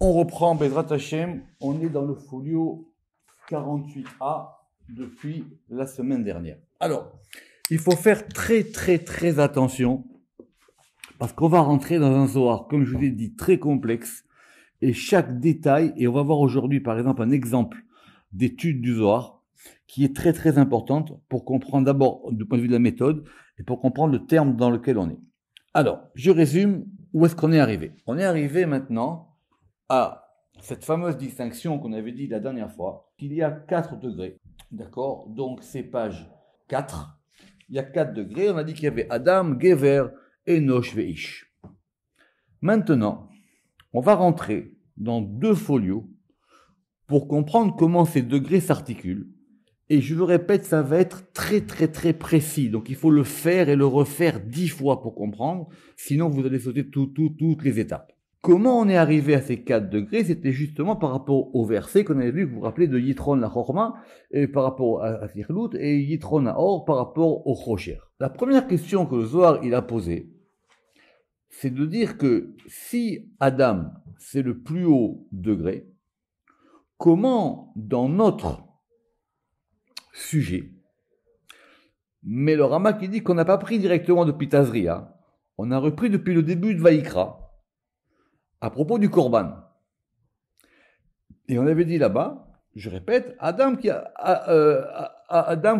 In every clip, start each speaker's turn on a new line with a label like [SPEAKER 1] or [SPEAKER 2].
[SPEAKER 1] On reprend Bezrat Hashem, on est dans le folio 48A depuis la semaine dernière. Alors, il faut faire très attention parce qu'on va rentrer dans un Zohar, comme je vous ai dit, très complexe et chaque détail, et on va voir aujourd'hui par exemple un exemple d'étude du Zohar qui est très importante pour comprendre d'abord du point de vue de la méthode et pour comprendre le terme dans lequel on est. Alors, je résume où est-ce qu'on est arrivé. On est arrivé maintenant à cette fameuse distinction qu'on avait dit la dernière fois, qu'il y a 4 degrés, d'accord? Donc c'est page 4, il y a 4 degrés, on a dit qu'il y avait Adam, Gever, Enosh, Veish. Maintenant, on va rentrer dans 2 folios pour comprendre comment ces degrés s'articulent, et je le répète, ça va être très précis, donc il faut le faire et le refaire 10 fois pour comprendre, sinon vous allez sauter toutes les étapes. Comment on est arrivé à ces 4 degrés? C'était justement par rapport au verset qu'on avait vu, que vous vous rappelez de Yitron la Chorma, et par rapport à Tirlout, et Yitron la Or par rapport au Chocher. La première question que le Zohar il a posée, c'est de dire que si Adam, c'est le plus haut degré, comment dans notre sujet, mais le Rama qui dit qu'on n'a pas pris directement depuis Tazria, on a repris depuis le début de Vaïkra, à propos du Korban. Et on avait dit là-bas, je répète, Adam qui a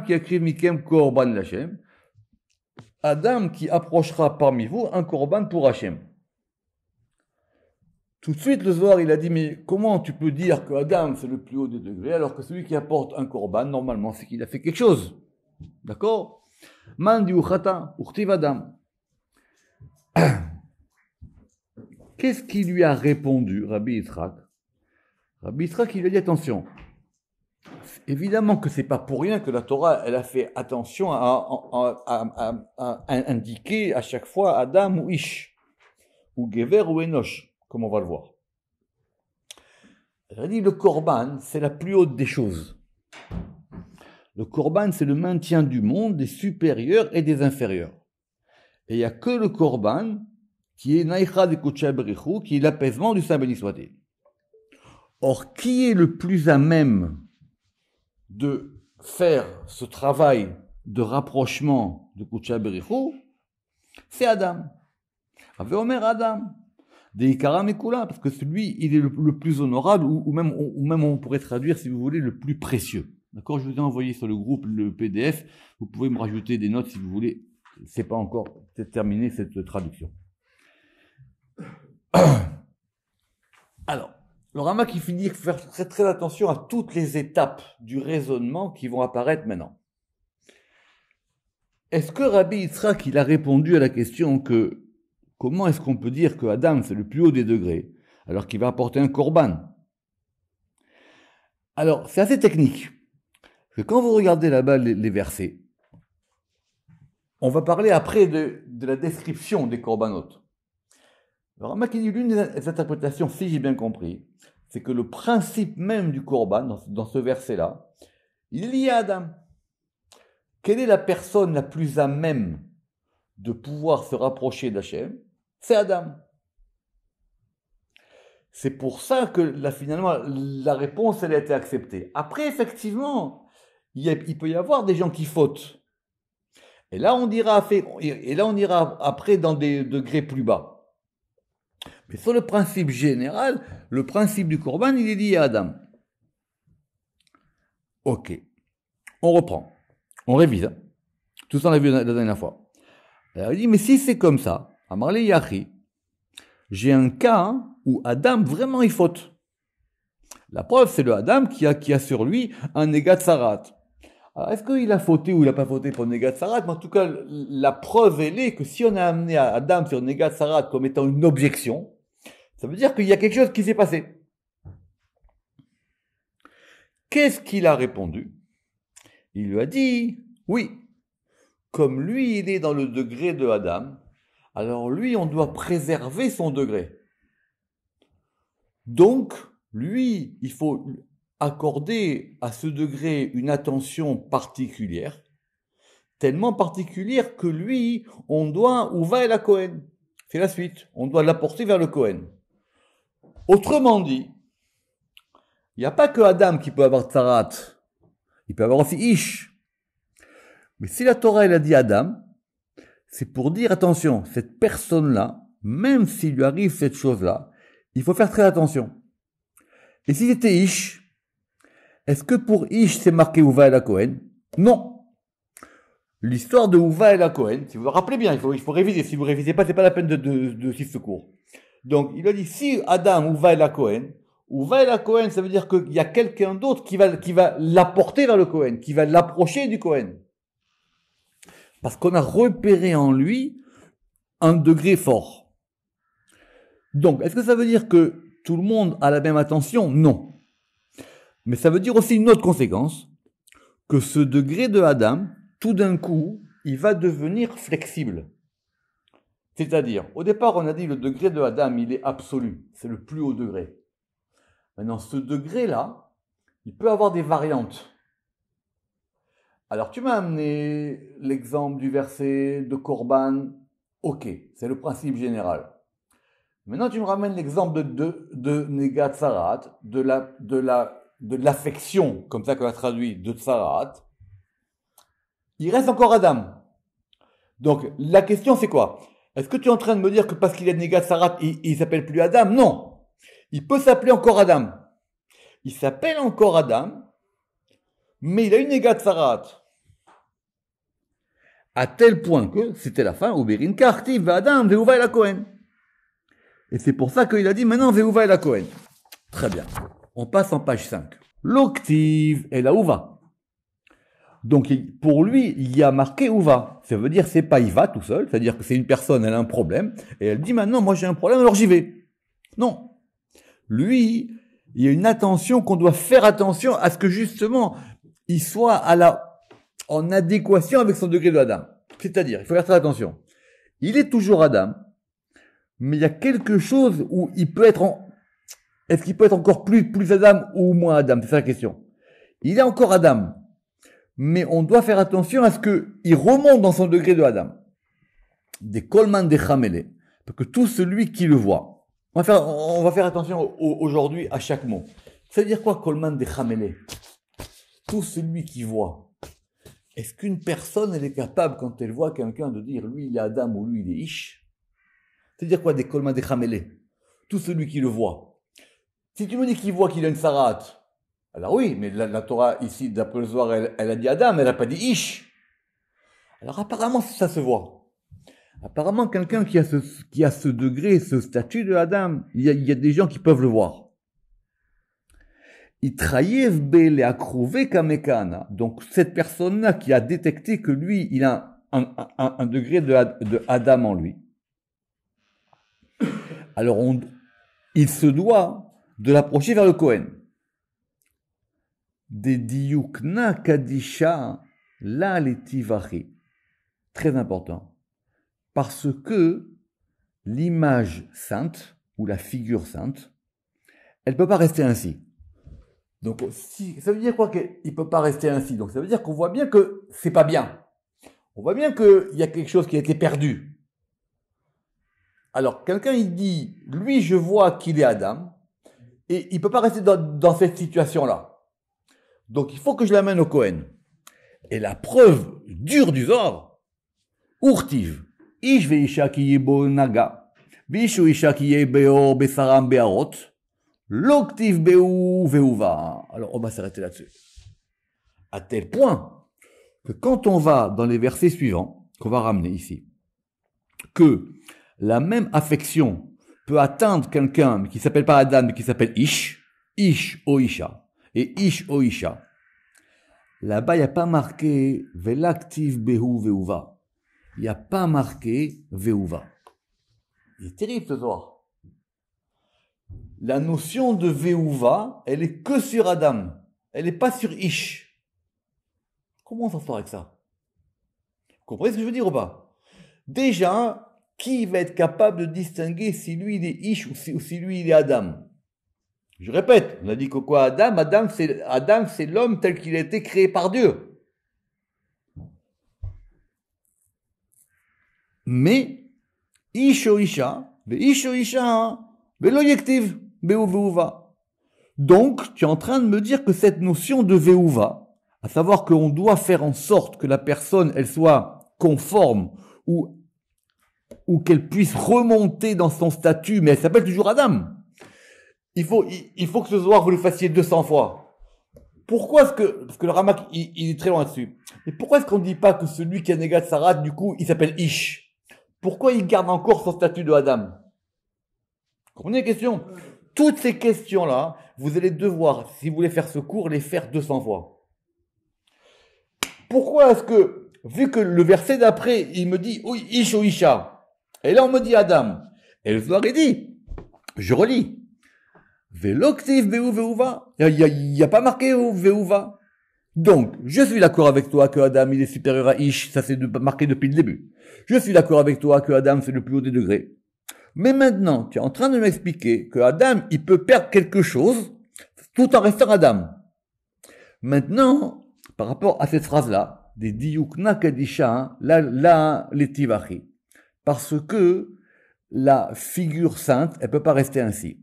[SPEAKER 1] écrit Mikem Korban l'Hachem, Adam qui approchera parmi vous un Korban pour Hachem. Tout de suite, le Zohar, il a dit, mais comment tu peux dire que Adam c'est le plus haut des degrés, alors que celui qui apporte un Korban, normalement, c'est qu'il a fait quelque chose. D'accord? Man di uchata, uchtiv Adam. Qu'est-ce qui lui a répondu, Rabbi Yitzhak? Rabbi Yitzhak, il lui a dit attention. Évidemment que c'est pas pour rien que la Torah, elle a fait attention à indiquer à chaque fois Adam ou Ish, ou Gever ou Enosh, comme on va le voir. Elle a dit le Korban, c'est la plus haute des choses. Le Korban, c'est le maintien du monde des supérieurs et des inférieurs. Et il n'y a que le Korban qui est Naïcha de Kodesh Berichou, qui est l'apaisement du Saint béni soit-il. Or, qui est le plus à même de faire ce travail de rapprochement de Kodesh Berichou? C'est Adam. Avait Omer Adam. Des Ikaram et Kula, parce que celui, il est le plus honorable, ou même on pourrait traduire, si vous voulez, le plus précieux. D'accord? Je vous ai envoyé sur le groupe le PDF. Vous pouvez me rajouter des notes si vous voulez. C'est pas encore terminé cette traduction. Alors, le Rama qui finit de faire très attention à toutes les étapes du raisonnement qui vont apparaître maintenant. Est-ce que Rabbi Yitzhak, il a répondu à la question que comment est-ce qu'on peut dire que Adam c'est le plus haut des degrés alors qu'il va apporter un korban? Alors, c'est assez technique. Parce que quand vous regardez là-bas les versets, on va parler après de la description des corbanotes. Le Rama qui dit l'une des interprétations, si j'ai bien compris, c'est que le principe même du korban, dans ce verset-là, il est lié à Adam. Quelle est la personne la plus à même de pouvoir se rapprocher d'Hachem? C'est Adam. C'est pour ça que finalement, la réponse, elle a été acceptée. Après, effectivement, il peut y avoir des gens qui fautent. Et là, on ira après dans des degrés plus bas. Mais sur le principe général, le principe du Korban, il est lié à Adam. Ok. On reprend. On révise. Tout ça, on l'a vu la dernière fois. Alors, il dit, mais si c'est comme ça, Amarle Yachi, j'ai un cas où Adam, vraiment, il faute. La preuve, c'est le Adam qui a sur lui un Negat Sarat. Alors, est-ce qu'il a fauté ou il n'a pas fauté pour Negat Sarat? Mais en tout cas, la preuve, elle est que si on a amené Adam sur Negat Sarat comme étant une objection, ça veut dire qu'il y a quelque chose qui s'est passé. Qu'est-ce qu'il a répondu? Il lui a dit, oui, comme lui, il est dans le degré de Adam, alors lui, on doit préserver son degré. Donc, lui, il faut accorder à ce degré une attention particulière, tellement particulière que lui, on doit, où va la Cohen? C'est la suite, on doit l'apporter vers le Cohen. Autrement dit, il n'y a pas que Adam qui peut avoir tsarat, il peut avoir aussi Ish. Mais si la Torah elle a dit Adam, c'est pour dire attention, cette personne-là, même s'il lui arrive cette chose-là, il faut faire très attention. Et si c'était Ish, est-ce que pour Ish c'est marqué Uva el Cohen? Non. L'histoire de Uva el Cohen, si vous vous rappelez bien, il faut réviser. Si vous ne révisez pas, c'est pas la peine de suivre ce cours. Donc il a dit si Adam Uva el Cohen, Uva el Cohen, ça veut dire qu'il y a quelqu'un d'autre qui va l'apporter vers le Cohen, qui va l'approcher du Cohen. Parce qu'on a repéré en lui un degré fort. Donc, est-ce que ça veut dire que tout le monde a la même attention? Non. Mais ça veut dire aussi une autre conséquence, que ce degré de Adam, tout d'un coup, il va devenir flexible. C'est-à-dire, au départ, on a dit le degré de Adam, il est absolu, c'est le plus haut degré. Maintenant, ce degré-là, il peut avoir des variantes. Alors, tu m'as amené l'exemple du verset de Korban, ok, c'est le principe général. Maintenant, tu me ramènes l'exemple de Negat Tsarat, de l'affection, comme ça qu'on a traduit, de Tsarat. Il reste encore Adam. Donc, la question, c'est quoi? Est-ce que tu es en train de me dire que parce qu'il est Negat Tsarat, il s'appelle plus Adam? Non. Il peut s'appeler encore Adam. Il s'appelle encore Adam, mais il a une Negat Tsarat. À tel point que c'était la fin, Uberin Kartiv, Adam, Veuva el Cohen. Et c'est pour ça qu'il a dit maintenant Veuva el Cohen. Très bien. On passe en page 5. L'octive et la Uva. Donc pour lui, il y a marqué Uva. Ça veut dire c'est pas il va tout seul, c'est-à-dire que c'est une personne, elle a un problème, et elle dit maintenant moi j'ai un problème, alors j'y vais. Non. Lui, il y a une attention qu'on doit faire attention à ce que justement il soit en adéquation avec son degré de Adam. C'est-à-dire, il faut faire très attention. Il est toujours Adam, mais il y a quelque chose où il peut être est-ce qu'il peut être encore plus Adam ou moins Adam? C'est ça la question. Il est encore Adam, mais on doit faire attention à ce qu'il remonte dans son degré de Adam. Des Kolman de Chamele, parce que tout celui qui le voit. On va faire attention aujourd'hui à chaque mot. Ça veut dire quoi, Kolman de Chamele? Tout celui qui voit. Est-ce qu'une personne, elle est capable, quand elle voit quelqu'un, de dire lui il est Adam ou lui il est Ish? C'est-à-dire quoi, des Kolman de Chamele? Tout celui qui le voit. Si tu me dis qu'il voit qu'il a une Sarat, alors oui, mais la Torah ici, d'après le Zohar, elle a dit Adam, elle n'a pas dit Ish. Alors apparemment, ça se voit. Apparemment, quelqu'un qui a ce degré, ce statut de Adam, il y a des gens qui peuvent le voir. Donc cette personne-là qui a détecté que lui, il a un degré de Adam en lui. Alors il se doit de l'approcher vers le Kohen. Des diyukna kadisha la letivachi. Très important. Parce que l'image sainte, ou la figure sainte, elle ne peut pas rester ainsi. Donc, ça veut dire quoi qu'il ne peut pas rester ainsi? Donc, ça veut dire qu'on voit bien que c'est pas bien. On voit bien qu'il y a quelque chose qui a été perdu. Alors, quelqu'un, il dit, lui, je vois qu'il est Adam, et il ne peut pas rester dans cette situation-là. Donc, il faut que je l'amène au Kohen. Et la preuve dure du Zohar, Urtiv, Ish ve'isha ki yebo naga, Bishu isha ki yebo besaram be'arot, L'octive Béou Véouva. Alors, on va s'arrêter là-dessus. À tel point que quand on va dans les versets suivants, qu'on va ramener ici, que la même affection peut atteindre quelqu'un qui ne s'appelle pas Adam, mais qui s'appelle Ish, Ish o Isha, et Ish o Isha. Là-bas, il n'y a pas marqué Velactive Béou Véouva. Il n'y a pas marqué Véouva. Il est terrible ce soir. La notion de Véouva, elle est que sur Adam. Elle n'est pas sur Ish. Comment on s'en sort avec ça? Vous comprenez ce que je veux dire ou pas? Déjà, qui va être capable de distinguer si lui il est Ish ou si lui il est Adam? Je répète, on a dit que quoi Adam? Adam c'est l'homme tel qu'il a été créé par Dieu. Mais, Ish o Isha, Ish o Isha, Velo yektiv. Be'u ve'uva. Donc, tu es en train de me dire que cette notion de ve'uva, à savoir qu'on doit faire en sorte que la personne, elle soit conforme ou qu'elle puisse remonter dans son statut, mais elle s'appelle toujours Adam. Il faut que ce soir, vous le fassiez 200 fois. Pourquoi est-ce que, parce que le Ramak, il est très loin dessus. Et pourquoi est-ce qu'on ne dit pas que celui qui a négat Sarat, du coup, il s'appelle Ish? Pourquoi il garde encore son statut de Adam? Vous comprenez la question? Toutes ces questions-là, vous allez devoir, si vous voulez faire ce cours, les faire 200 fois. Pourquoi est-ce que, vu que le verset d'après, il me dit, oui, Ish ou Isha, et là on me dit Adam, et le soir il dit, je relis, Veloktiv Veu Veuva, il n'y a pas marqué Veuva. Donc, je suis d'accord avec toi que Adam il est supérieur à Ish, ça c'est marqué depuis le début. Je suis d'accord avec toi que Adam c'est le plus haut des degrés. Mais maintenant, tu es en train de m'expliquer que Adam, il peut perdre quelque chose tout en restant Adam. Maintenant, par rapport à cette phrase-là, des diyukna kadisha, la letivachi, parce que la figure sainte, elle peut pas rester ainsi.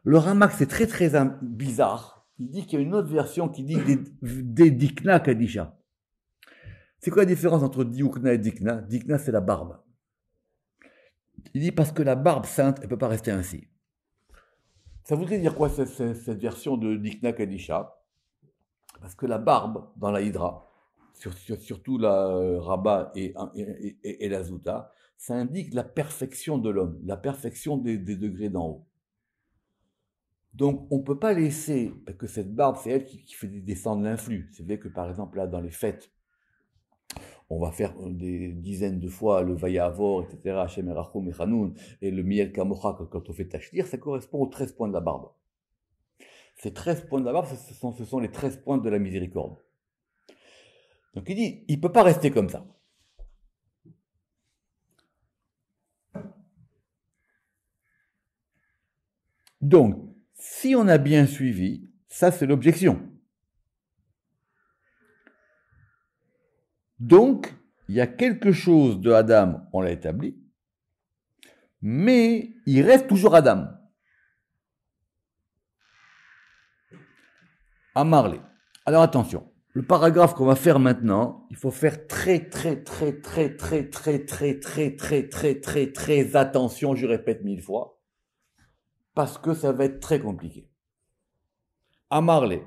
[SPEAKER 1] Le Ramak, c'est très très bizarre. Il dit qu'il y a une autre version qui dit des dikna kadisha. C'est quoi la différence entre diyukna et dikna? Dikna, c'est la barbe. Il dit parce que la barbe sainte, elle peut pas rester ainsi. Ça voudrait dire quoi cette version de Dikna Kadisha? Parce que la barbe dans la Hydra, surtout la Rabat et la Zouta, ça indique la perfection de l'homme, la perfection des degrés d'en haut. Donc on ne peut pas laisser, parce que cette barbe, c'est elle qui fait descendre l'influx. C'est vrai que par exemple là, dans les fêtes, on va faire des dizaines de fois le Vayavor, etc., Hashem Erachum Echanoun, et le Miel Kamocha, quand on fait Tachlir, ça correspond aux 13 points de la barbe. Ces 13 points de la barbe, ce sont les 13 points de la miséricorde. Donc il dit, il ne peut pas rester comme ça. Donc, si on a bien suivi, ça c'est l'objection. Donc, il y a quelque chose de Adam, on l'a établi, mais il reste toujours Adam. À Marley. Alors attention, le paragraphe qu'on va faire maintenant, il faut faire très attention, je répète 1000 fois, parce que ça va être très compliqué. À Marley,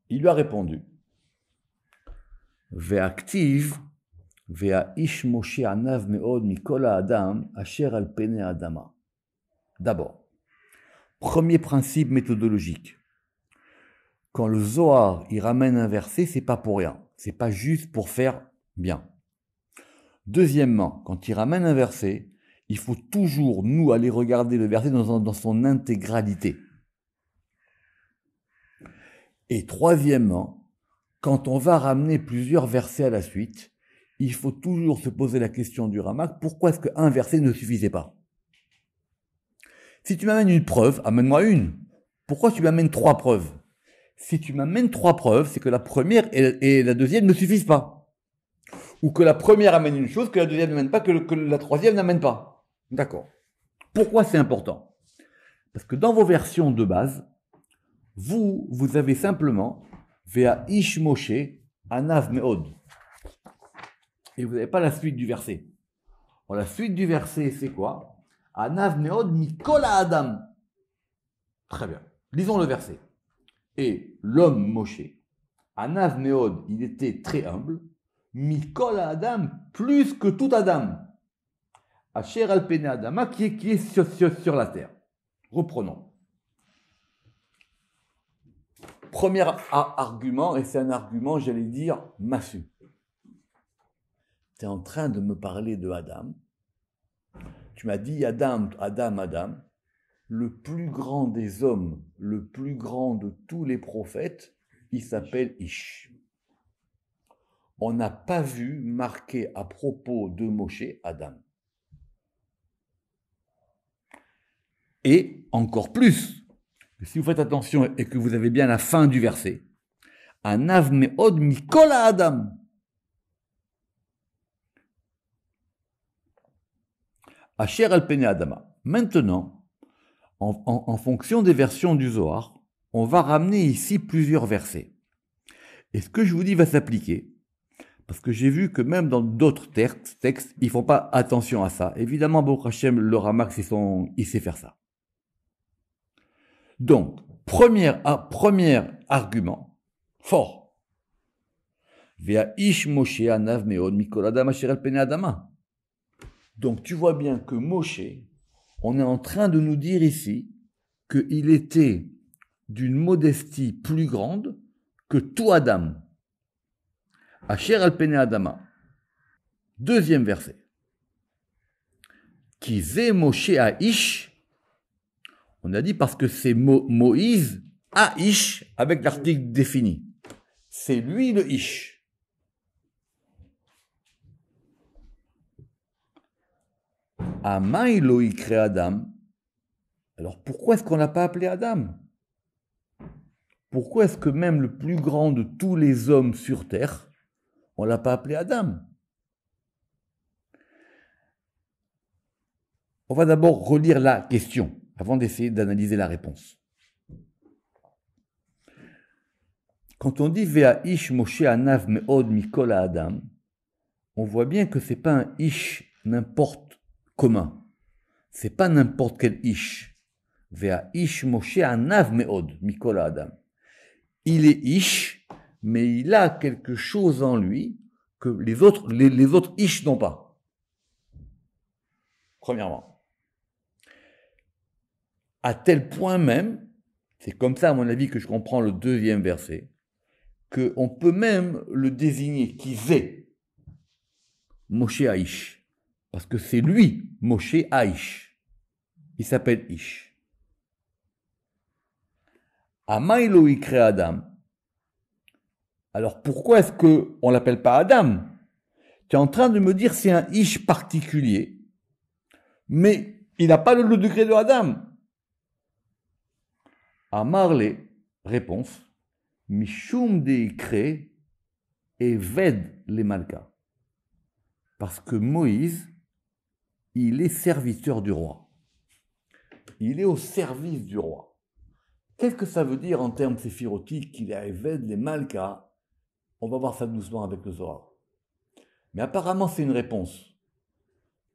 [SPEAKER 1] il lui a répondu, Ve'aktiv, ve'aish Moshe anav me'od mikol ha'adam asher al pene adama. D'abord, premier principe méthodologique. Quand le Zohar, il ramène un verset, c'est pas pour rien. C'est pas juste pour faire bien. Deuxièmement, quand il ramène un verset, il faut toujours, nous, aller regarder le verset dans son intégralité. Et troisièmement, quand on va ramener plusieurs versets à la suite, il faut toujours se poser la question du Ramak, pourquoi est-ce qu'un verset ne suffisait pas? Si tu m'amènes une preuve, amène-moi une. Pourquoi tu m'amènes 3 preuves? Si tu m'amènes 3 preuves, c'est que la première et la deuxième ne suffisent pas. Ou que la première amène une chose, que la deuxième n'amène pas, que la troisième n'amène pas. D'accord. Pourquoi c'est important? Parce que dans vos versions de base, vous avez simplement Vea Ish Moshe Anav Meod. Et vous n'avez pas la suite du verset. Alors, la suite du verset, c'est quoi? Anav Meod Mikol Adam. Très bien. Lisons le verset. Et l'homme Moshe, Anav Meod, il était très humble, Mikol Adam, plus que tout Adam. Asher al pene Adama, qui est sur la terre. Reprenons. Premier argument, et c'est un argument, j'allais dire, massu. Tu es en train de me parler de Adam. Tu m'as dit Adam. Le plus grand des hommes, le plus grand de tous les prophètes, il s'appelle Ish. On n'a pas vu marqué à propos de Moshe Adam. Et encore plus, si vous faites attention et que vous avez bien la fin du verset, Anav me'od mikol Adam. Asher al pene Adama. Maintenant, en fonction des versions du Zohar, on va ramener ici plusieurs versets. Et ce que je vous dis va s'appliquer, parce que j'ai vu que même dans d'autres textes, ils ne font pas attention à ça. Évidemment, Baruch Hashem, le Ramak, il sait faire ça. Donc, premier argument, fort. Donc, tu vois bien que Moshe, on est en train de nous dire ici qu'il était d'une modestie plus grande que tout Adam. Asher al pene Adama. Deuxième verset. Ki ze Moshe Aish. On a dit parce que c'est Moïse Aish avec l'article défini. C'est lui le Ish. Amai lo ikre Adam. Alors pourquoi est-ce qu'on n'a pas appelé Adam? Pourquoi est-ce que même le plus grand de tous les hommes sur terre, on ne l'a pas appelé Adam? On va d'abord relire la question avant d'essayer d'analyser la réponse. Quand on dit Vea ish Moshe anav meod mikol Adam, on voit bien que c'est pas un ish n'importe commun. C'est pas n'importe quel ish. Vea ish Moshe anav meod mikol Adam. Il est ish, mais il a quelque chose en lui que les autres ish n'ont pas. Premièrement. À tel point même, c'est comme ça à mon avis que je comprends le deuxième verset, qu'on peut même le désigner qui est Moshe Aish, parce que c'est lui, Moshe Aish. Il s'appelle Ish. Amaïlo ikre Adam. Alors pourquoi est-ce qu'on ne l'appelle pas Adam? Tu es en train de me dire c'est un Ish particulier, mais il n'a pas le degré de Adam. Amarle, réponse, Mishum de ikre et ved les malka. Parce que Moïse, il est serviteur du roi. Il est au service du roi. Qu'est-ce que ça veut dire en termes séphirotiques qu'il est à Eved les malka? On va voir ça doucement avec le Zohar. Mais apparemment, c'est une réponse.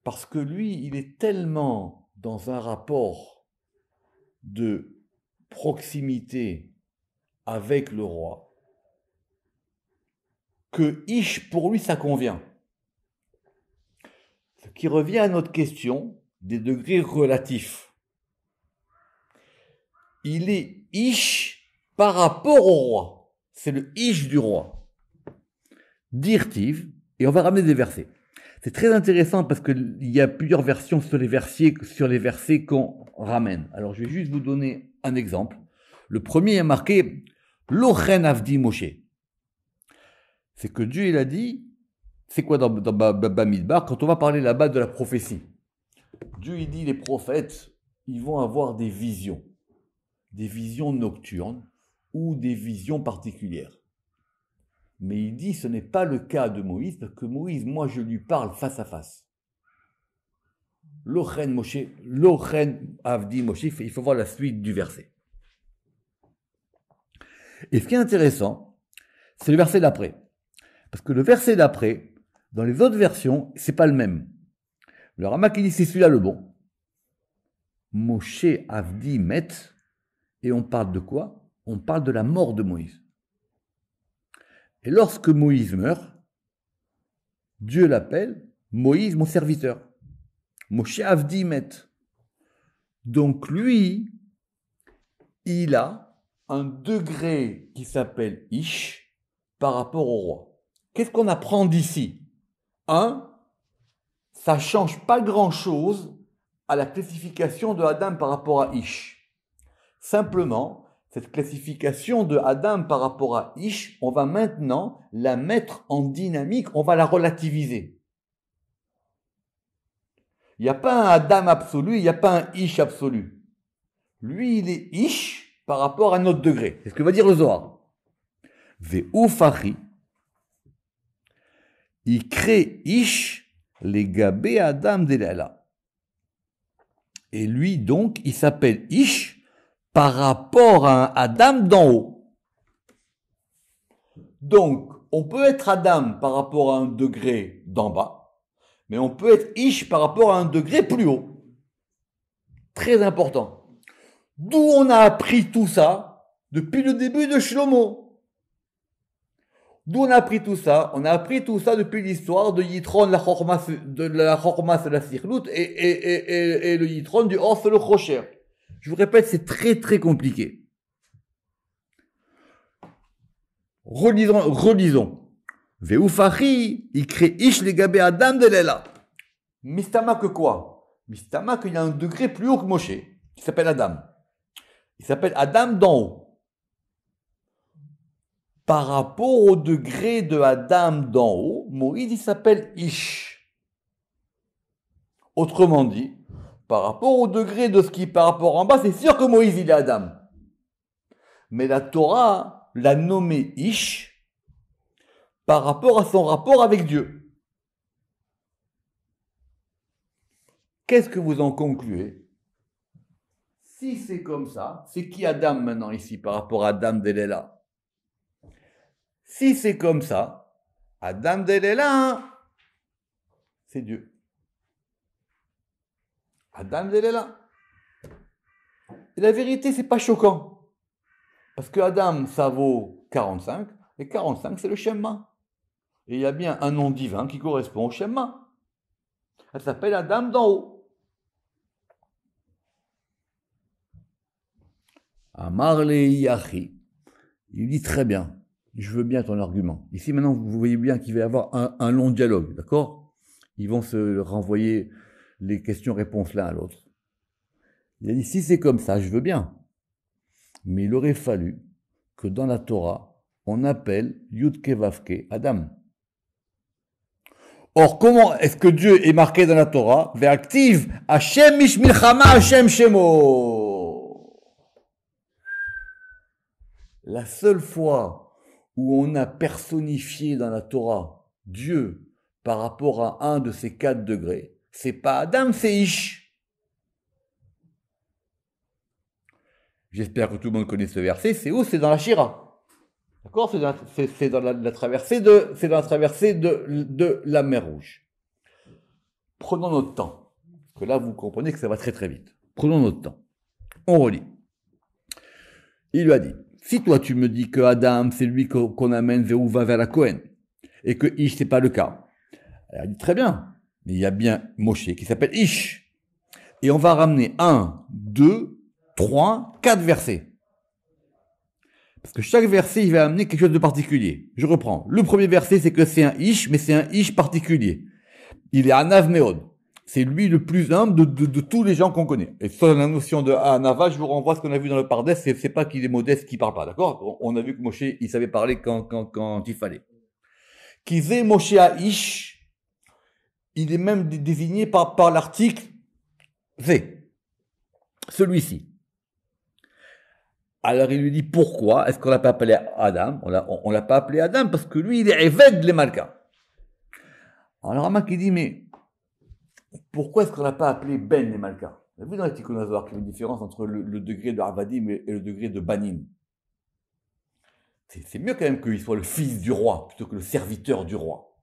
[SPEAKER 1] Parce que lui, il est tellement dans un rapport de proximité avec le roi que Ish, pour lui, ça convient. Ce qui revient à notre question des degrés relatifs. Il est Ish par rapport au roi. C'est le Ish du roi. Dirtiv, et on va ramener des versets. C'est très intéressant parce qu'il y a plusieurs versions sur les versets qu'on ramène. Alors je vais juste vous donner un exemple. Le premier est marqué Lochen Avdi Moshe. C'est que Dieu il a dit, c'est quoi dans Bamidbar, quand on va parler là-bas de la prophétie. Dieu il dit les prophètes, ils vont avoir des visions nocturnes ou des visions particulières. Mais il dit ce n'est pas le cas de Moïse, parce que Moïse, moi je lui parle face à face. Lochen Avdi Moshe, il faut voir la suite du verset. Et ce qui est intéressant, c'est le verset d'après. Parce que le verset d'après, dans les autres versions, c'est pas le même. Le Ramak, il dit c'est celui-là le bon. Moshe Avdi Met, et on parle de quoi? On parle de la mort de Moïse. Et lorsque Moïse meurt, Dieu l'appelle Moïse, mon serviteur. Moshe Avdi Met. Donc lui, il a un degré qui s'appelle Ish par rapport au roi. Qu'est-ce qu'on apprend d'ici? Ça ne change pas grand-chose à la classification de Adam par rapport à Ish. Simplement, cette classification de Adam par rapport à Ish, on va maintenant la mettre en dynamique, on va la relativiser. Il n'y a pas un Adam absolu, il n'y a pas un Ish absolu. Lui, il est Ish par rapport à notre degré. C'est ce que va dire le Zohar. Ve'ufachi, il crée Ish les gabé Adam de Léla. Et lui, donc, il s'appelle Ish par rapport à un Adam d'en haut. Donc, on peut être Adam par rapport à un degré d'en bas, mais on peut être Ish par rapport à un degré plus haut. Très important. D'où on a appris tout ça depuis le début de Shlomo. D'où on a appris tout ça? On a appris tout ça depuis l'histoire de Yitron, la Chorma, de la Sichlut et le Yitron du Ors le Chocher. Je vous répète, c'est très très compliqué. Relisons. Ve'ufachi, il crée Ish le Gabé Adam de Lela. Mistama que quoi? Mistama qu'il y a un degré plus haut que Moshe, qui s'appelle Adam. Il s'appelle Adam d'en haut. Par rapport au degré de Adam d'en haut, Moïse il s'appelle Ish. Autrement dit, par rapport au degré de ce qui est par rapport en bas, c'est sûr que Moïse il est Adam. Mais la Torah l'a nommé Ish par rapport à son rapport avec Dieu. Qu'est-ce que vous en concluez? Si c'est comme ça, c'est qui Adam maintenant ici par rapport à Adam d'Elela? Si c'est comme ça, Adam d'Elela, c'est Dieu. Adam d'Elela. Et la vérité, c'est pas choquant. Parce que Adam, ça vaut 45, et 45, c'est le Shema. Et il y a bien un nom divin qui correspond au Shema. Elle s'appelle Adam d'en haut. Amar le Yachi, il dit très bien. Je veux bien ton argument. Ici, maintenant, vous voyez bien qu'il va y avoir un long dialogue, d'accord? Ils vont se renvoyer les questions-réponses l'un à l'autre. Il a dit, si c'est comme ça, je veux bien. Mais il aurait fallu que dans la Torah, on appelle Yudke Vavke Adam. Or, comment est-ce que Dieu est marqué dans la Torah? Ve'aktiv Hashem Ish Milchama Hashem Shemo. La seule fois où on a personnifié dans la Torah Dieu par rapport à un de ces 4 degrés, c'est pas Adam, c'est Ish. J'espère que tout le monde connaît ce verset. C'est où? C'est dans la Shira. D'accord? C'est dans la traversée de la mer Rouge. Prenons notre temps. Parce que là, vous comprenez que ça va très très vite. Prenons notre temps. On relit. Il lui a dit, si toi tu me dis que Adam, c'est lui qu'on amène Zéhouva vers la Cohen, et que Ish, c'est pas le cas, elle a dit très bien, mais il y a bien Moshe qui s'appelle Ish. Et on va ramener 1, 2, 3, 4 versets. Parce que chaque verset, il va amener quelque chose de particulier. Je reprends. Le premier verset, c'est que c'est un Ish, mais c'est un Ish particulier. Il est Anav Meod. C'est lui le plus humble de tous les gens qu'on connaît. Et sur la notion de Anava, je vous renvoie à ce qu'on a vu dans le Pardes, c'est pas qu'il est modeste, qu'il parle pas, d'accord? On a vu que Moshe, il savait parler quand il fallait. Kizé Moshe Ish, il est même désigné par l'article V. Celui-ci. Alors il lui dit pourquoi est-ce qu'on l'a pas appelé Adam? On l'a pas appelé Adam parce que lui il est Eved le Malka. Alors Ramak il dit mais pourquoi est-ce qu'on l'a pas appelé Ben le Malka? Vous avez vu dans les Tikkun Hazor qu'il y a une différence entre le degré de Avadim et le degré de Banim. C'est mieux quand même qu'il soit le fils du roi plutôt que le serviteur du roi.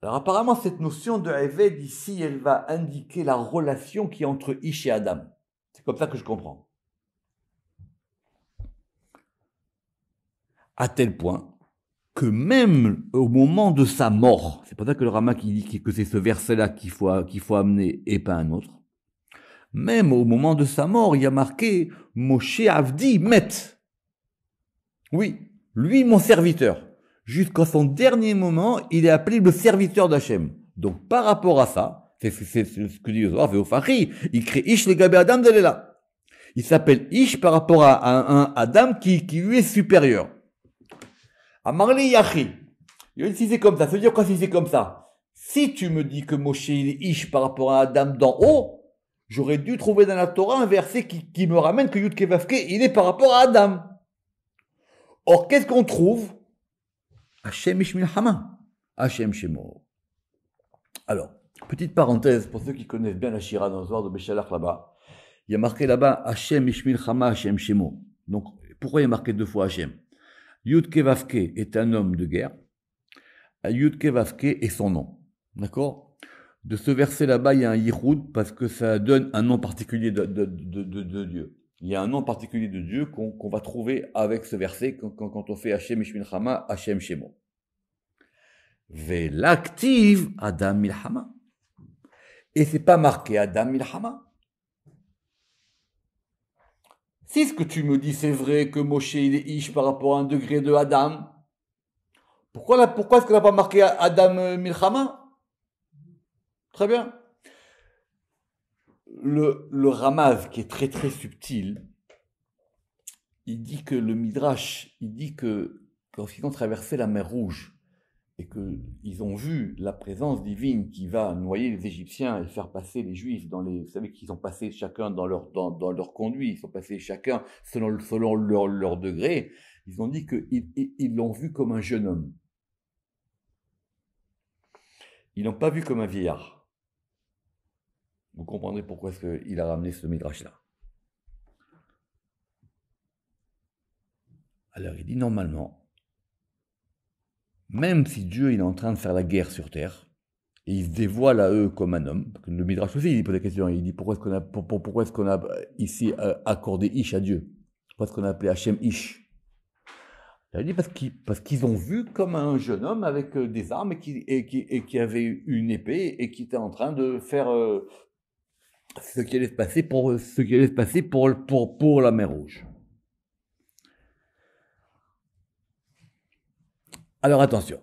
[SPEAKER 1] Alors apparemment cette notion de Eved ici elle va indiquer la relation qui est entre Ish et Adam. C'est comme ça que je comprends. À tel point que même au moment de sa mort, c'est pour ça que le Ramak il dit que c'est ce verset-là qu'il faut amener et pas un autre, même au moment de sa mort, il y a marqué « Moshe Avdi Met ». Oui, lui mon serviteur. Jusqu'à son dernier moment, il est appelé le serviteur d'Hachem. Donc par rapport à ça, c'est ce que dit Yozoar, Veofachi, il crée Ish le Gabé Adam de Lela. Il s'appelle Ish par rapport à un Adam qui lui est supérieur. Amarli Yachi. Si c'est comme ça, ça veut dire quoi si c'est comme ça? Si tu me dis que Moshe il est Ish par rapport à Adam d'en haut, j'aurais dû trouver dans la Torah un verset qui me ramène que Yud Kevavke, il est par rapport à Adam. Or, qu'est-ce qu'on trouve? Hashem Ish Milchama. Hashem Shemo. Alors, petite parenthèse, pour ceux qui connaissent bien la Shira dans le Zohar de Béchalach là-bas, il y a marqué là-bas Hachem Ish Milchama Hachem Shemo. Donc, pourquoi il y a marqué 2 fois Hachem? Yud Ke Vav Ke est un homme de guerre. Yud Ke Vav Ke est son nom. D'accord? De ce verset là-bas, il y a un yichud parce que ça donne un nom particulier de Dieu. Il y a un nom particulier de Dieu qu'on va trouver avec ce verset quand on fait Hachem Ish Milchama Hachem Shemo. Velaktiv Adam Milchama. Et c'est pas marqué Adam Milchama. Si ce que tu me dis c'est vrai que Moshe il est Ish par rapport à un degré de Adam, pourquoi est-ce qu'on n'a pas marqué Adam Milchama? Très bien. Le Ramaz, qui est très très subtil, il dit que le Midrash, il dit que quand ils ont traversé la mer Rouge et qu'ils ont vu la présence divine qui va noyer les Égyptiens et faire passer les Juifs dans les... Vous savez qu'ils ont passé chacun dans leur conduit, ils sont passés chacun selon leur degré. Ils ont dit qu'ils l'ont vu comme un jeune homme. Ils l'ont pas vu comme un vieillard. Vous comprendrez pourquoi est-ce qu'il a ramené ce Midrash-là. Alors il dit normalement, même si Dieu il est en train de faire la guerre sur terre, et il se dévoile à eux comme un homme, parce que le Midrash aussi il pose la question, il dit pourquoi est-ce qu'on a ici accordé Ish à Dieu? Pourquoi est-ce qu'on a appelé Hachem Ish? Il dit parce qu'ils ont vu comme un jeune homme avec des armes et qui avait une épée et qui était en train de faire ce qui allait se passer pour la mer Rouge. Alors attention.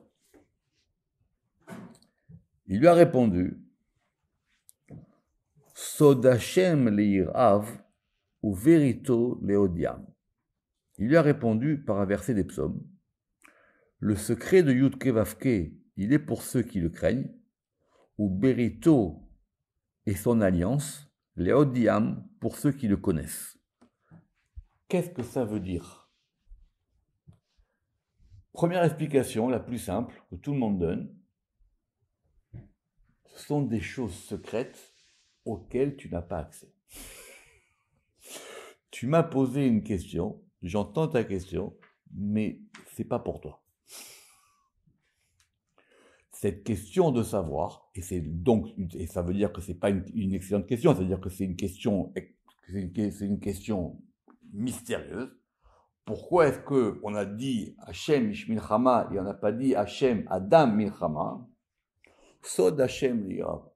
[SPEAKER 1] Il lui a répondu Sod Hashem le'irav ou verito le'odiam. Il lui a répondu par un verset des psaumes. Le secret de Yud Ke Vav Ke, il est pour ceux qui le craignent, ou berito et son alliance, le'odiam pour ceux qui le connaissent. Qu'est-ce que ça veut dire? Première explication, la plus simple, que tout le monde donne, ce sont des choses secrètes auxquelles tu n'as pas accès. Tu m'as posé une question, j'entends ta question, mais c'est pas pour toi. Cette question de savoir, et ça veut dire que c'est pas une excellente question, c'est-à-dire que c'est une question mystérieuse. Pourquoi est-ce qu'on a dit Hachem Ish Milchama et on n'a pas dit Hachem Adam Milchama? Sod Hachem l'irav.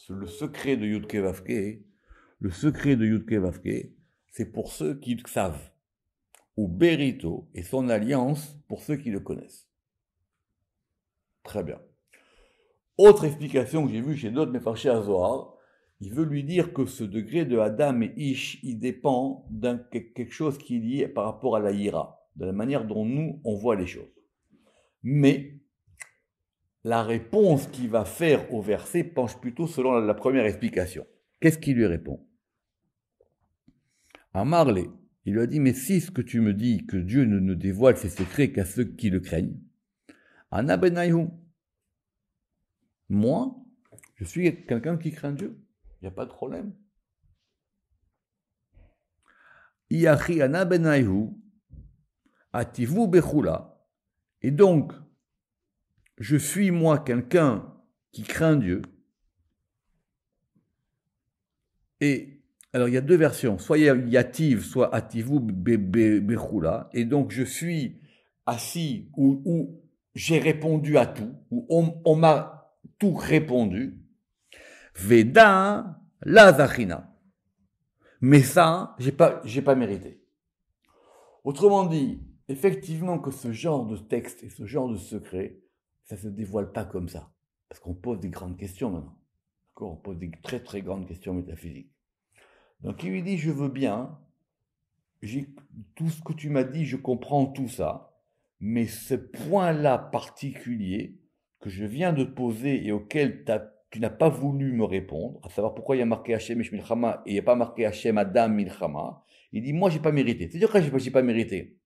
[SPEAKER 1] Le secret de Yud Ke Vav Ke, c'est pour ceux qui le savent. Ou Berito et son alliance pour ceux qui le connaissent. Très bien. Autre explication que j'ai vue chez d'autres Mefarshei HaZohar, il veut lui dire que ce degré de Adam et Ish, il dépend d'un quelque chose qui est lié par rapport à la Yira, de la manière dont nous, on voit les choses. Mais la réponse qu'il va faire au verset penche plutôt selon la première explication. Qu'est-ce qu'il lui répond? À Marley, il lui a dit, mais si ce que tu me dis, que Dieu ne dévoile ses secrets qu'à ceux qui le craignent, Ana Benayhu, moi, je suis quelqu'un qui craint Dieu. Il n'y a pas de problème. Iachi Ana Benayhu, Ativu Bechula, et donc, je suis moi quelqu'un qui craint Dieu. Et alors il y a deux versions, soit Yativ, soit Ativu Bechula, et donc je suis assis où j'ai répondu à tout, où on m'a tout répondu. Veda la Zachina. Mais ça, j'ai pas mérité. Autrement dit, effectivement que ce genre de texte et ce genre de secret, ça ne se dévoile pas comme ça. Parce qu'on pose des grandes questions maintenant. D'accord ? On pose des très très grandes questions métaphysiques. Donc il lui dit, je veux bien, tout ce que tu m'as dit, je comprends tout ça, mais ce point-là particulier que je viens de poser et auquel tu n'as pas voulu me répondre, à savoir pourquoi il y a marqué Hachem Ish Milchama et il n'y a pas marqué Hachem Adam Milchama, il dit, moi j'ai pas mérité. C'est-à-dire que j'ai pas mérité.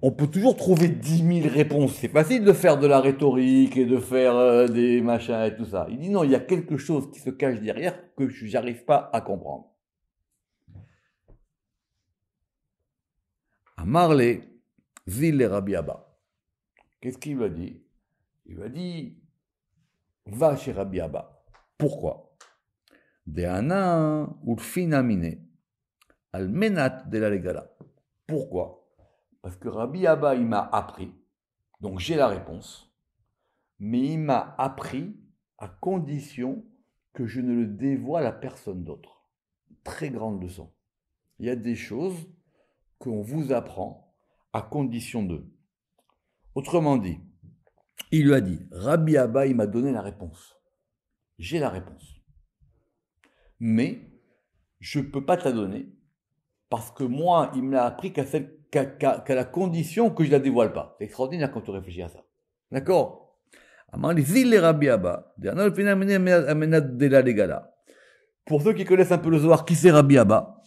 [SPEAKER 1] on peut toujours trouver 10 000 réponses. C'est facile de faire de la rhétorique et de faire des machins et tout ça. Il dit non, il y a quelque chose qui se cache derrière que j'arrive pas à comprendre. Amarle, zil le Rabbi Abba. Qu'est-ce qu'il lui a dit? Il lui a dit, va chez Rabbi Abba. Pourquoi? De'ana ulfinamine, al menat de la legala. Pourquoi? Parce que Rabbi Abba, il m'a appris, donc j'ai la réponse, mais il m'a appris à condition que je ne le dévoile à personne d'autre. Très grande leçon. Il y a des choses qu'on vous apprend à condition de. Autrement dit, il lui a dit, Rabbi Abba, il m'a donné la réponse. J'ai la réponse. Mais je ne peux pas te la donner parce que moi, il me l'a appris qu'à la condition que je ne la dévoile pas. C'est extraordinaire quand tu réfléchis à ça. D'accord? Pour ceux qui connaissent un peu le Zohar, qui c'est Rabbi Abba?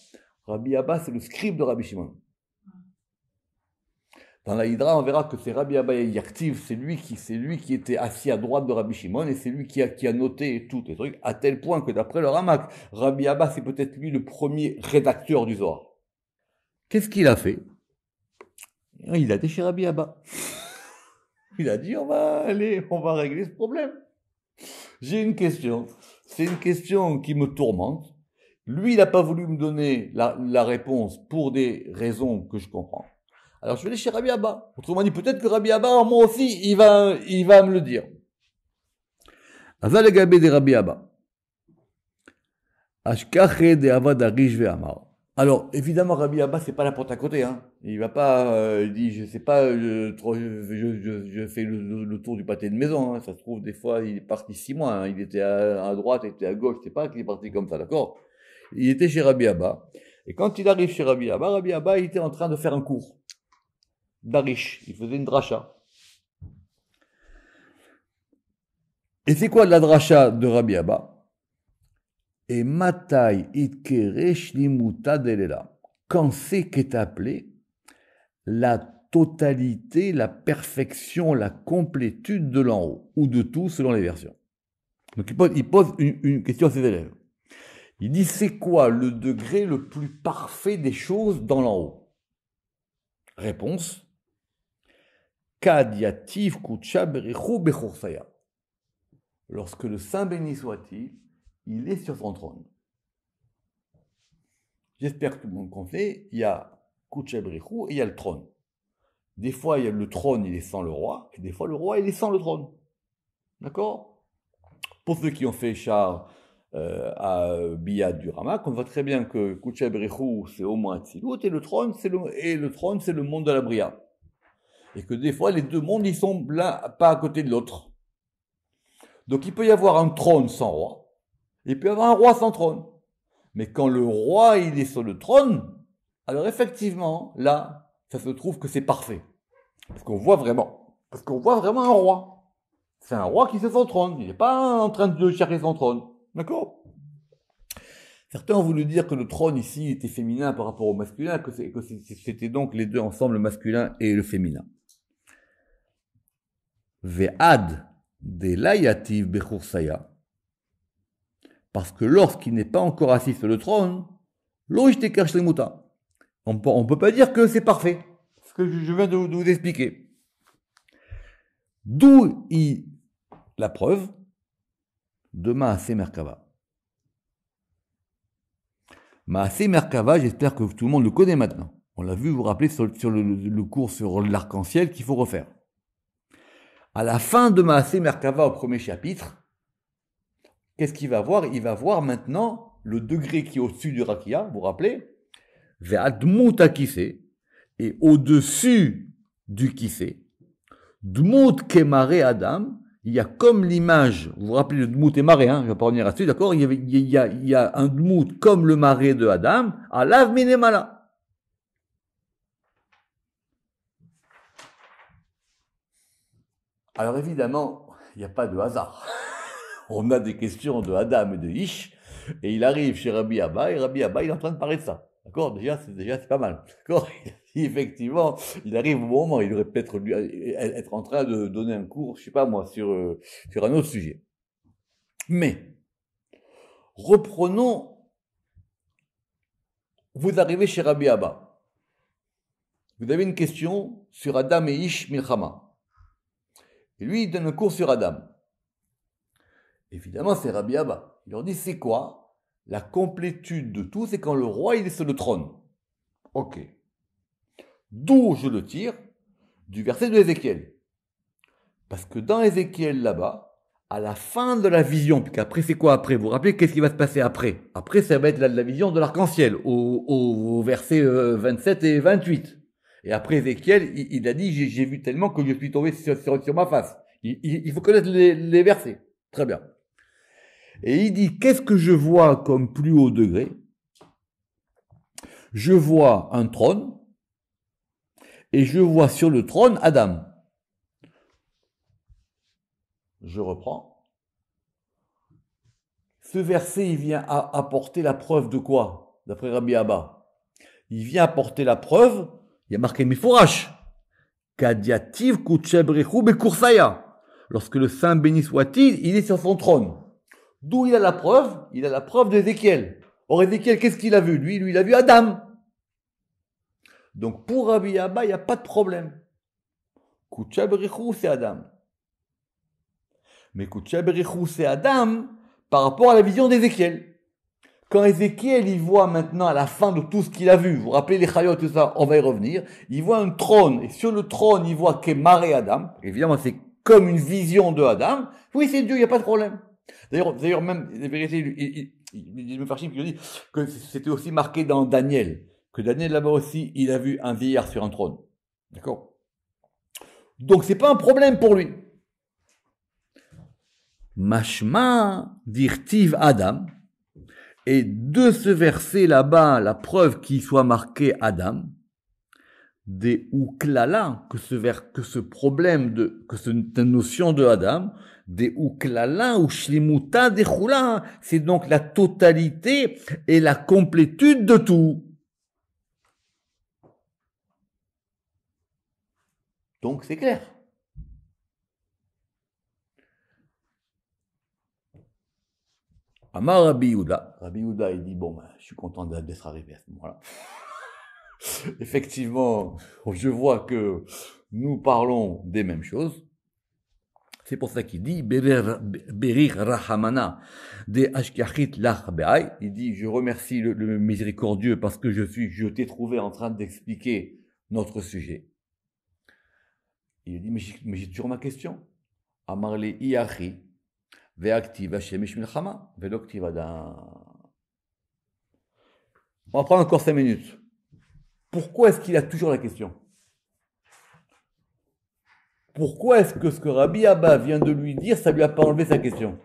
[SPEAKER 1] Rabbi Abba, c'est le scribe de Rabbi Shimon. Dans la Hydra, on verra que c'est Rabbi Abba Yaktiv, c'est lui qui était assis à droite de Rabbi Shimon, et c'est lui qui a noté tous les trucs, à tel point que d'après le Ramak, Rabbi Abba, c'est peut-être lui le premier rédacteur du Zohar. Qu'est-ce qu'il a fait? Il a été chez Rabbi Abba. Il a dit, on va régler ce problème. J'ai une question. C'est une question qui me tourmente. Lui, il n'a pas voulu me donner la réponse pour des raisons que je comprends. Alors, je vais aller chez Rabbi Abba. Autrement dit, peut-être que Rabbi Abba, moi aussi, il va me le dire. Azal Gabe de Rabbi Abba. Ashkache de Avad Arish ve'amar. Alors, évidemment, Rabbi Abba, c'est pas la porte à côté, hein. Il va pas, il dit, je sais pas, je fais le tour du pâté de maison, hein. Ça se trouve, des fois, il est parti 6 mois, hein. Il était à droite, il était à gauche, c'est pas qu'il est parti comme ça, d'accord? Il était chez Rabbi Abba. Et quand il arrive chez Rabbi Abba, il était en train de faire un cours d'Arish. Il faisait une dracha. Et c'est quoi la dracha de Rabbi Abba? Et matai itkeresh limuta delela. Quand c'est qu'est appelé la totalité, la perfection, la complétude de l'en haut, ou de tout selon les versions. Donc il pose une question à ses élèves. Il dit, c'est quoi le degré le plus parfait des choses dans l'en haut? Réponse. Kad yativ kucha berichu bechorsaya. Lorsque le Saint béni soit-il, il est sur son trône. J'espère que tout le monde compte. Il y a kucha berichu et il y a le trône. Des fois, il y a le trône, il est sans le roi, et des fois, le roi, il est sans le trône. D'accord? Pour ceux qui ont fait char à Biyad du Ramak, on voit très bien que Kucha Berichu, c'est au moins Tzilut, et le trône, c'est le monde de la Bria. Et que des fois, les deux mondes, ils sont l'un pas à côté de l'autre. Donc, il peut y avoir un trône sans roi, et il peut y avoir un roi sans trône. Mais quand le roi, il est sur le trône, alors effectivement, là, ça se trouve que c'est parfait. Parce qu'on voit vraiment un roi. C'est un roi qui est sur son trône. Il n'est pas en train de chercher son trône. D'accord? Certains ont voulu dire que le trône ici était féminin par rapport au masculin, que c'était donc les deux ensemble, le masculin et le féminin. Ve'ad de layativ bechursaya. Parce que lorsqu'il n'est pas encore assis sur le trône, loishtekar shlemuta. On ne peut pas dire que c'est parfait. Ce que je viens de vous expliquer. D'où la preuve de Maaseh Merkava. Maaseh Merkava, j'espère que tout le monde le connaît maintenant. On l'a vu, vous vous rappelez, sur le cours sur l'arc-en-ciel qu'il faut refaire. À la fin de Maaseh Merkava, au premier chapitre, qu'est-ce qu'il va voir? Il va voir maintenant le degré qui est au-dessus du Rakia, vous vous rappelez? Ve'admut akise, et au-dessus du kissé, Dmut kemare Adam, il y a comme l'image, vous vous rappelez le Dmut et maré, hein, je ne vais pas revenir là-dessus, d'accord? Il y a un Dmut comme le maré de Adam, alav minemala. Alors évidemment, il n'y a pas de hasard. On a des questions de Adam et de Ish, et il arrive chez Rabbi Abba, et Rabbi Abba, il est en train de parler de ça. D'accord? Déjà, c'est pas mal. D'accord? Effectivement, il arrive au moment, il aurait peut-être dû être en train de donner un cours, je sais pas moi, sur un autre sujet. Mais, reprenons, vous arrivez chez Rabbi Abba. Vous avez une question sur Adam et Ish Milchama. Et lui, il donne un cours sur Adam. Évidemment, c'est Rabbi Abba. Il leur dit, c'est quoi? La complétude de tout, c'est quand le roi, il est sur le trône. Ok. D'où je le tire? Du verset de Ézéchiel. Parce que dans Ézéchiel, là-bas, à la fin de la vision, puis qu'après, c'est quoi après? Vous vous rappelez qu'est-ce qui va se passer après? Après, ça va être la vision de l'arc-en-ciel, au verset 27 et 28. Et après Ézéchiel, il a dit, j'ai vu tellement que je suis tombé sur ma face. Il faut connaître les versets. Très bien. Et il dit, qu'est-ce que je vois comme plus haut degré? Je vois un trône, et je vois sur le trône Adam. Je reprends. Ce verset, il vient apporter la preuve de quoi? D'après Rabbi Abba. Il vient apporter la preuve, il y a marqué Mifourash. Kadiativ Kutchebrechu Bekursaya. Lorsque le Saint béni soit-il, il est sur son trône. D'où il a la preuve? Il a la preuve d'Ézéchiel. Or, Ézéchiel, qu'est-ce qu'il a vu? Lui, il a vu Adam. Donc, pour Rabbi Abba, il n'y a pas de problème. Kutchebrechu, c'est Adam. Mais Kutchebrechu, c'est Adam par rapport à la vision d'Ézéchiel. Quand Ézéchiel, il voit maintenant à la fin de tout ce qu'il a vu, vous vous rappelez les chayot, tout ça, on va y revenir, il voit un trône, et sur le trône, il voit Kemaré Adam. Évidemment, c'est comme une vision de Adam. Oui, c'est Dieu, il n'y a pas de problème. D'ailleurs, même, la vérité, il me fait qui dit que c'était aussi marqué dans Daniel, que Daniel, là-bas aussi, il a vu un vieillard sur un trône. D'accord? Donc, c'est pas un problème pour lui. Mashma dirtiv Adam. Et de ce verset là-bas, la preuve qu'il soit marqué Adam, des uklala, que ce problème que cette notion de Adam, des uklala ou shlimuta des chula, c'est donc la totalité et la complétude de tout. Donc c'est clair. Amar Rabbi Yehuda, il dit, bon, je suis content d'être arrivé à ce moment-là. Effectivement, je vois que nous parlons des mêmes choses. C'est pour ça qu'il dit, Berir Rahamana de Ashkachit Lach Be'ai. Il dit, je remercie le miséricordieux parce que je t'ai trouvé en train d'expliquer notre sujet. Il dit, mais j'ai toujours ma question. Amarle Iachi. On va prendre encore 5 minutes. Pourquoi est-ce qu'il a toujours la question? Pourquoi est-ce que ce que Rabbi Abba vient de lui dire, ça lui a pas enlevé sa question?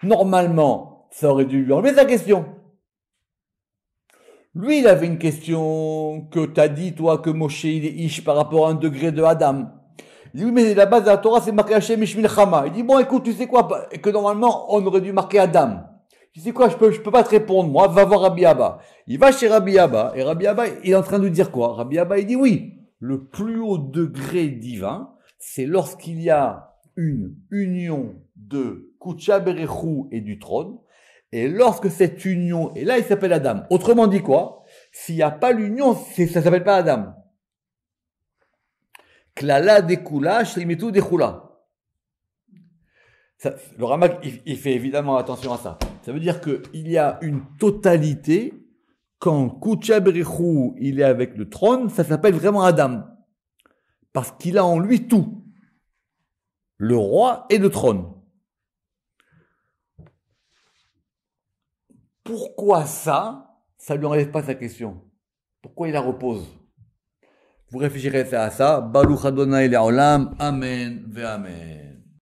[SPEAKER 1] Normalement, ça aurait dû lui enlever sa question. Lui, il avait une question que t'as dit, toi, que Moshe, il est Ish par rapport à un degré de Adam. Il dit, oui, mais la base de la Torah, c'est marqué Hashem Ish Milchama. Il dit, bon, écoute, tu sais quoi, que normalement, on aurait dû marquer Adam. Tu sais quoi, je peux pas te répondre, moi, va voir Rabbi Abba. Il va chez Rabbi Abba, et Rabbi Abba, il est en train de lui dire quoi? Rabbi Abba, il dit, oui, le plus haut degré divin, c'est lorsqu'il y a une union de Kutcha Berechu et du trône, et lorsque cette union, et là, il s'appelle Adam. Autrement dit quoi? S'il n'y a pas l'union, ça s'appelle pas Adam. Klala dekula, shlimetu dechula. Le Ramak, il fait évidemment attention à ça. Ça veut dire qu'il y a une totalité. Quand Kutcha Berechu, il est avec le trône, ça s'appelle vraiment Adam. Parce qu'il a en lui tout. Le roi et le trône. Pourquoi ça lui enlève pas sa question? Pourquoi il la repose? Vous réfléchirez à ça. Baruch Adonai Le'olam. Amen ve Amen.